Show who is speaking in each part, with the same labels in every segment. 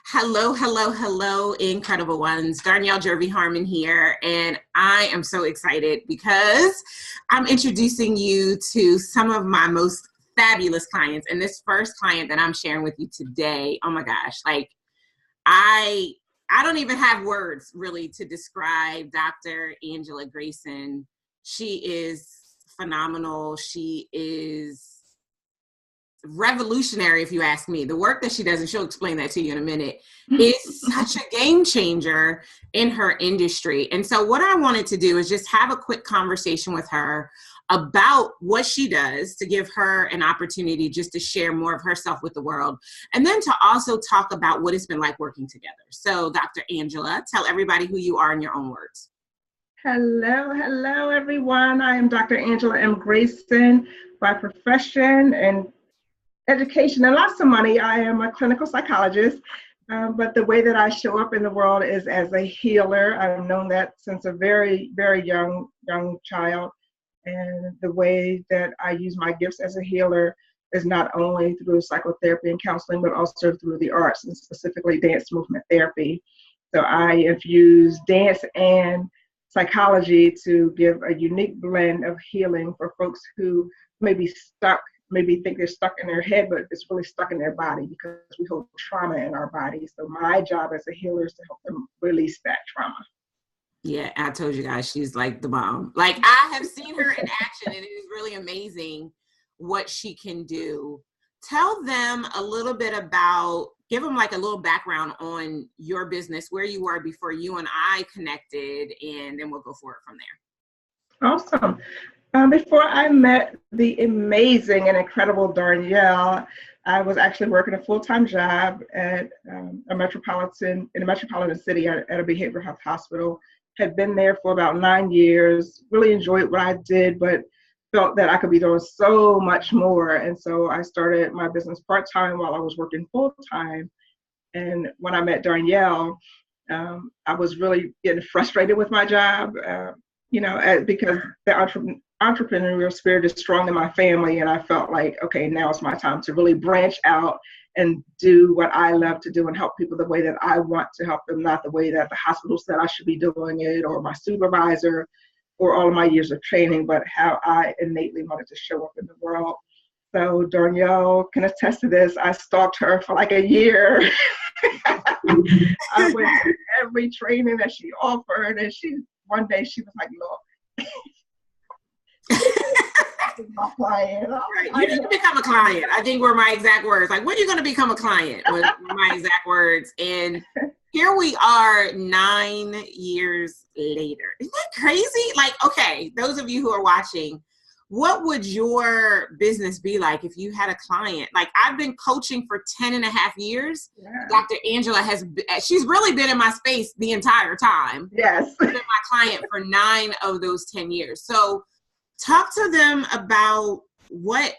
Speaker 1: Hello, hello, hello, incredible ones. Darnyelle Jervey Harmon here, and I am so excited because I'm introducing you to some of my most fabulous clients. And this first client that I'm sharing with you today, oh my gosh, like I I don't even have words really to describe Dr. Angela Grayson. She is phenomenal. She is revolutionary, if you ask me. The work that she does, and she'll explain that to you in a minute, is such a game changer in her industry. And so what I wanted to do is just have a quick conversation with her about what she does, to give her an opportunity just to share more of herself with the world, and then to also talk about what it's been like working together. So Dr. Angela, tell everybody who you are in your own words.
Speaker 2: Hello, everyone. I am Dr. Angela M. Grayson by profession and education and lots of money. I am a clinical psychologist, but the way that I show up in the world is as a healer. I've known that since a very, very young child. And the way that I use my gifts as a healer is not only through psychotherapy and counseling, but also through the arts, and specifically dance movement therapy. So I infuse dance and psychology to give a unique blend of healing for folks who may be stuck, maybe think they're stuck in their head, but it's really stuck in their body because we hold trauma in our body. So my job as a healer is to help them release that trauma.
Speaker 1: Yeah, I told you guys, she's like the bomb. Like, I have seen her in action, and it is really amazing what she can do. Tell them a little bit about, give them like a little background on your business, where you were before you and I connected, and then we'll go forward from there.
Speaker 2: Awesome. Before I met the amazing and incredible Darnyelle, I was actually working a full-time job at a metropolitan city at a behavioral health hospital. Had been there for about 9 years, really enjoyed what I did, but felt that I could be doing so much more. And so I started my business part-time while I was working full-time. And when I met Darnyelle, I was really getting frustrated with my job, because the entrepreneurial spirit is strong in my family. And I felt like, okay, now it's my time to really branch out and do what I love to do and help people the way that I want to help them, not the way that the hospital said I should be doing it, or my supervisor, or all of my years of training, but how I innately wanted to show up in the world. So Darnyelle can attest to this. I stalked her for like a year. I went to every training that she offered, and one day she was like, look, my client.
Speaker 1: Right. You need to become a client. I think were my exact words. Like, when are you going to become a client? Were my exact words. And here we are 9 years later. Isn't that crazy? Like, okay, those of you who are watching, what would your business be like if you had a client? Like, I've been coaching for 10 and a half years. Yeah. Dr. Angela she's really been in my space the entire time.
Speaker 2: Yes.
Speaker 1: She's been my client for 9 of those 10 years. So talk to them about why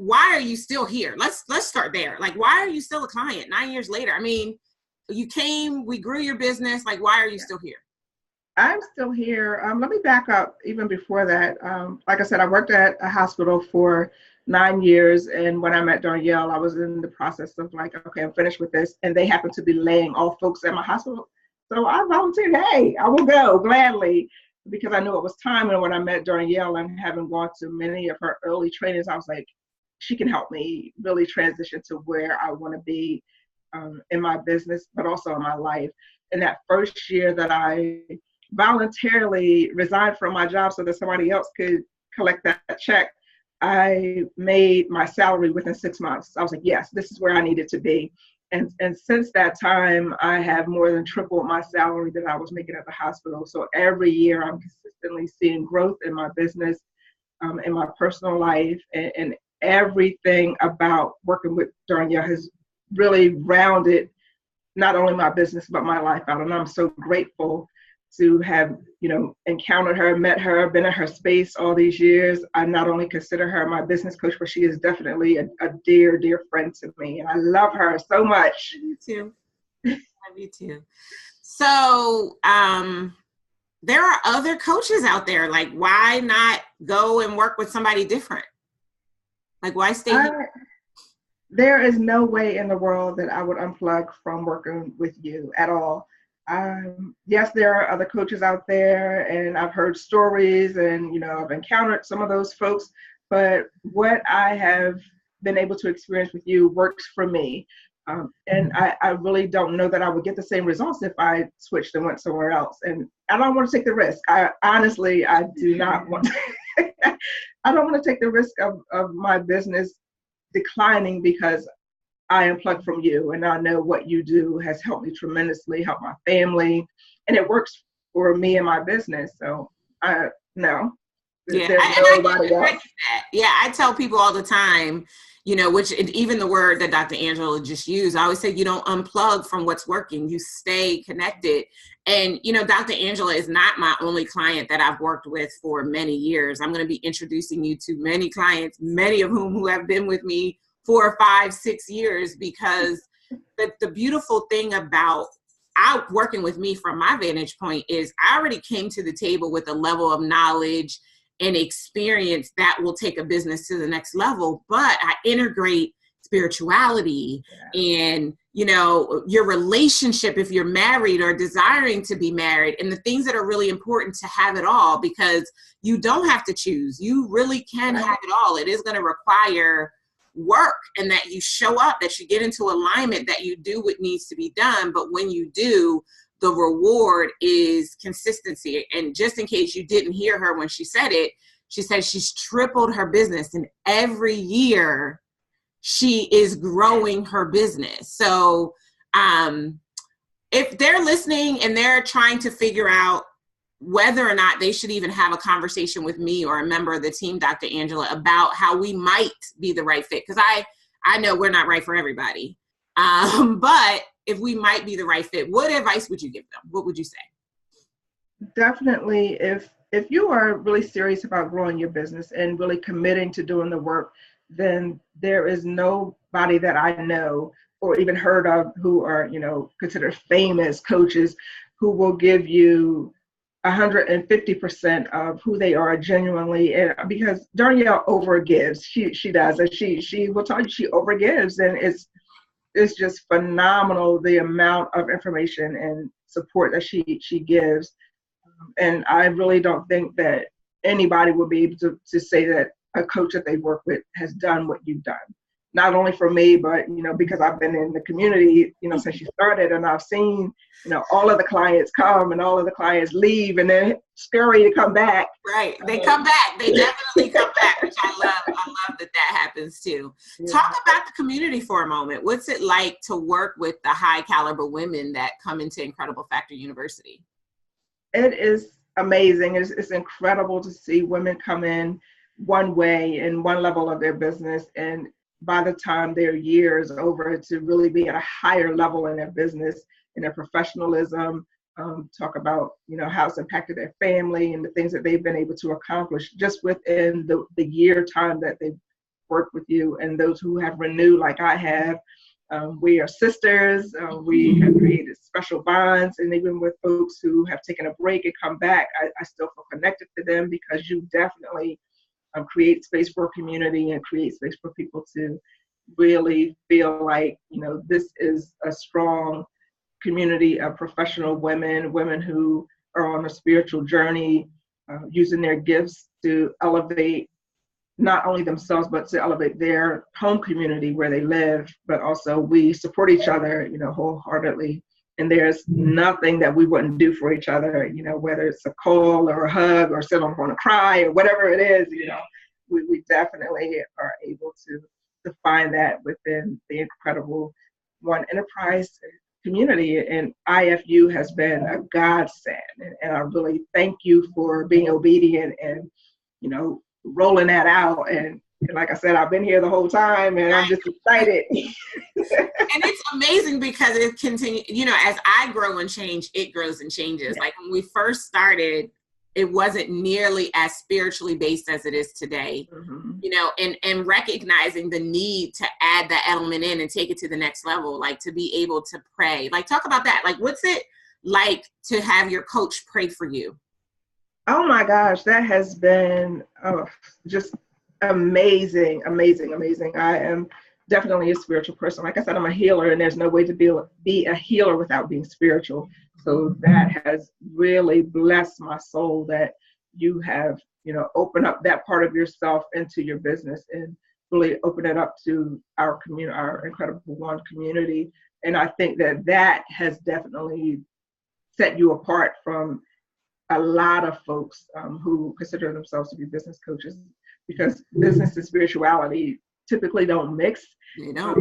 Speaker 1: are you still here? Let's start there. Like, why are you still a client 9 years later? I mean, you came, we grew your business. Like, why are you still here?
Speaker 2: I'm still here. Let me back up even before that. Like I said, I worked at a hospital for 9 years. And when I met Darnyelle, I was in the process of like, okay, I'm finished with this. And they happened to be laying off folks at my hospital. So I volunteered, hey, I will go gladly, because I knew it was time. And when I met Darnyelle and having gone to many of her early trainings, I was like, she can help me really transition to where I want to be in my business, but also in my life. And that first year that I voluntarily resigned from my job so that somebody else could collect that check, I made my salary within 6 months. I was like, yes, this is where I needed to be. And since that time, I have more than tripled my salary that I was making at the hospital. So every year I'm consistently seeing growth in my business, in my personal life, and everything about working with Darnyelle has really rounded not only my business, but my life out. And I'm so grateful to have, encountered her, met her, been in her space all these years. I not only consider her my business coach, but she is definitely a dear, dear friend to me. And I love her so much.
Speaker 1: Me too. Love you too. So there are other coaches out there. Like, why not go and work with somebody different? Like, why stay here?
Speaker 2: There is no way in the world that I would unplug from working with you at all. Yes, there are other coaches out there, and I've heard stories, and I've encountered some of those folks. But what I have been able to experience with you works for me, and I really don't know that I would get the same results if I switched and went somewhere else. And I don't want to take the risk. I honestly, I do not want. I don't want to take the risk of my business declining because I unplugged from you, and I know what you do has helped me tremendously, helped my family, and it works for me and my business. So no,
Speaker 1: yeah,
Speaker 2: there's nobody else.
Speaker 1: Yeah, I tell people all the time, which even the word that Dr. Angela just used, I always say you don't unplug from what's working, you stay connected. And, Dr. Angela is not my only client that I've worked with for many years. I'm going to be introducing you to many clients, many of whom who have been with me 4, 5, 6 years, because the beautiful thing about out working with me from my vantage point is I already came to the table with a level of knowledge and experience that will take a business to the next level, but I integrate spirituality and, your relationship if you're married or desiring to be married, and the things that are really important to have it all, because you don't have to choose. You really can have it all. It is going to require work, and that you show up, that you get into alignment, that you do what needs to be done. But when you do, the reward is consistency. And just in case you didn't hear her when she said it, she said she's tripled her business, and every year she is growing her business. So if they're listening and they're trying to figure out whether or not they should even have a conversation with me or a member of the team, Dr. Angela, about how we might be the right fit, because I know we're not right for everybody. But if we might be the right fit, what advice would you give them? What would you say?
Speaker 2: Definitely, if you are really serious about growing your business and really committing to doing the work, then there is nobody that I know or even heard of who are, considered famous coaches who will give you 150% of who they are genuinely. And because Darnyelle overgives, she does, and she will tell you she overgives, and it's just phenomenal the amount of information and support that she gives. And I really don't think that anybody will be able to say that a coach that they work with has done what you've done. Not only for me, but, because I've been in the community, since she started, and I've seen, all of the clients come and all of the clients leave, and then scary to come back.
Speaker 1: Right. They come back. They definitely come back, which I love. I love that happens too. Yeah. Talk about the community for a moment. What's it like to work with the high caliber women that come into Incredible Factor University?
Speaker 2: It is amazing. It's incredible to see women come in one way in one level of their business, and by the time their year is over, to really be at a higher level in their business, in their professionalism, talk about, how it's impacted their family and the things that they've been able to accomplish just within the year time that they've worked with you. And those who have renewed like I have, we are sisters. We have created special bonds, and even with folks who have taken a break and come back, I still feel connected to them, because you definitely create space for community and create space for people to really feel like, this is a strong community of professional women who are on a spiritual journey, using their gifts to elevate not only themselves, but to elevate their home community where they live. But also we support each other, wholeheartedly. And there's nothing that we wouldn't do for each other, whether it's a call or a hug or sit on the phone and cry or whatever it is, we definitely are able to find that within the Incredible One Enterprise community. And IFU has been a godsend. And I really thank you for being obedient and, rolling that out. And like I said, I've been here the whole time, and I'm just excited.
Speaker 1: And it's amazing because it continues, as I grow and change, it grows and changes. Yeah. Like when we first started, it wasn't nearly as spiritually based as it is today, and recognizing the need to add that element in and take it to the next level, like to be able to pray. Like, talk about that. Like, what's it like to have your coach pray for you?
Speaker 2: Oh my gosh, that has been just amazing. I am definitely a spiritual person. Like I said, I'm a healer, and there's no way to be a healer without being spiritual. So that has really blessed my soul that you have, opened up that part of yourself into your business and really open it up to our community, our Incredible One community. And I think that has definitely set you apart from a lot of folks who consider themselves to be business coaches, because business and spirituality typically don't mix.
Speaker 1: You know,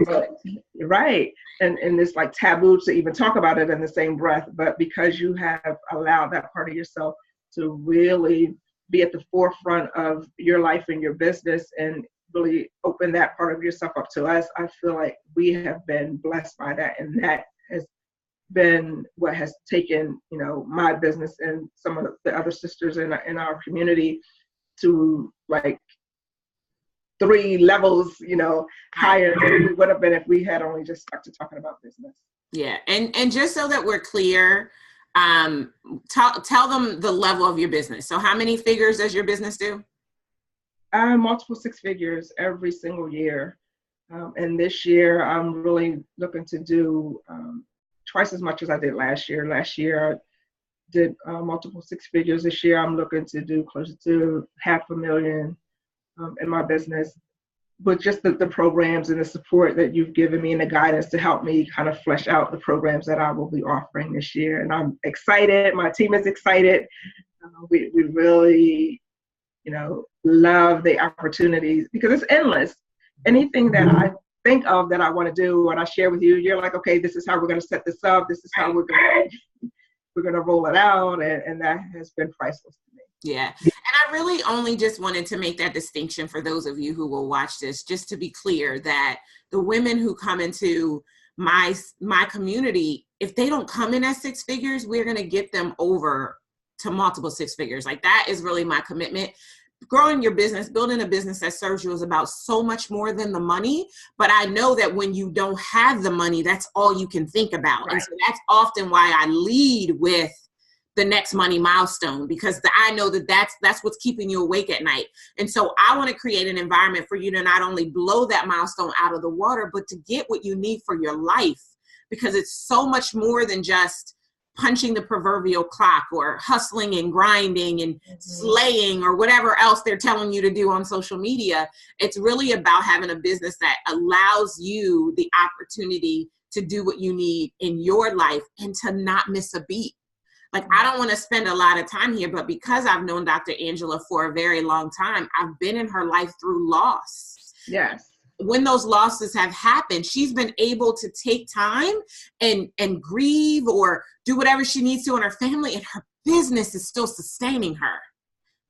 Speaker 2: right. And it's like taboo to even talk about it in the same breath. But because you have allowed that part of yourself to really be at the forefront of your life and your business and really open that part of yourself up to us, I feel like we have been blessed by that. And that has been what has taken, my business and some of the other sisters in our community to like 3 levels, higher than we would have been if we had only just stuck to talking about business.
Speaker 1: Yeah. And just so that we're clear, tell them the level of your business. So how many figures does your business do?
Speaker 2: Multiple 6 figures every single year. And this year I'm really looking to do twice as much as I did last year. Last year I did multiple 6 figures. This year I'm looking to do closer to $500,000 in my business, but just the programs and the support that you've given me and the guidance to help me kind of flesh out the programs that I will be offering this year. And I'm excited. My team is excited. We really, love the opportunities because it's endless. Anything that I think of that I want to do and I share with you, you're like, okay, this is how we're going to set this up. This is how we're going to roll it out. And that has been priceless to me.
Speaker 1: Yeah. And I really only just wanted to make that distinction for those of you who will watch this, just to be clear that the women who come into my community, if they don't come in at 6 figures, we're going to get them over to multiple 6 figures. Like that is really my commitment. Growing your business, building a business that serves you is about so much more than the money. But I know that when you don't have the money, that's all you can think about. Right. And so that's often why I lead with the next money milestone, because I know that's what's keeping you awake at night. And so I want to create an environment for you to not only blow that milestone out of the water, but to get what you need for your life, because it's so much more than just punching the proverbial clock or hustling and grinding and slaying or whatever else they're telling you to do on social media. It's really about having a business that allows you the opportunity to do what you need in your life and to not miss a beat. Like, I don't want to spend a lot of time here, but because I've known Dr. Angela for a very long time, I've been in her life through loss.
Speaker 2: Yes.
Speaker 1: When those losses have happened, she's been able to take time and grieve or do whatever she needs to in her family, and her business is still sustaining her.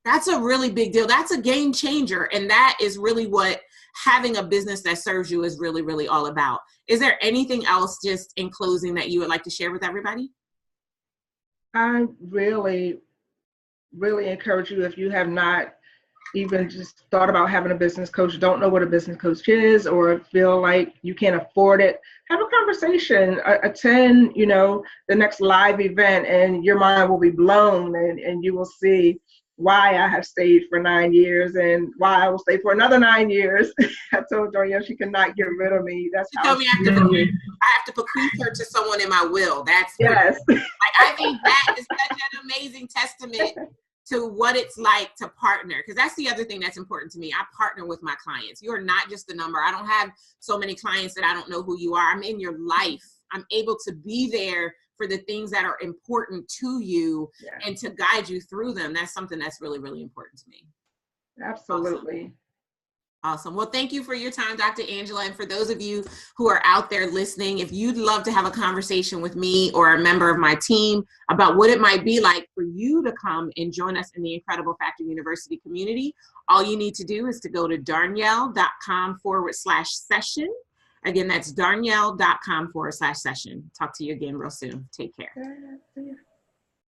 Speaker 1: That's a really big deal. That's a game changer. And that is really what having a business that serves you is really, really all about. Is there anything else just in closing that you would like to share with everybody?
Speaker 2: I really, really encourage you, if you have not even just thought about having a business coach, don't know what a business coach is, or feel like you can't afford it, have a conversation, attend, the next live event, and your mind will be blown, and you will see why I have stayed for 9 years and why I will stay for another 9 years. I told Darnyelle she cannot get rid of me. That's how
Speaker 1: I have to bequeath her to someone in my will. That's
Speaker 2: yes.
Speaker 1: I think that is such an amazing testament to what it's like to partner. Because that's the other thing that's important to me. I partner with my clients. You are not just a number. I don't have so many clients that I don't know who you are. I'm in your life. I'm able to be there for the things that are important to you and to guide you through them. That's something that's really, really important to me.
Speaker 2: Absolutely.
Speaker 1: Awesome. Well, thank you for your time, Dr. Angela. And for those of you who are out there listening, if you'd love to have a conversation with me or a member of my team about what it might be like for you to come and join us in the Incredible Factor University community, all you need to do is to go to darnyelle.com/session. Again, that's darnyelle.com/session. Talk to you again real soon. Take care.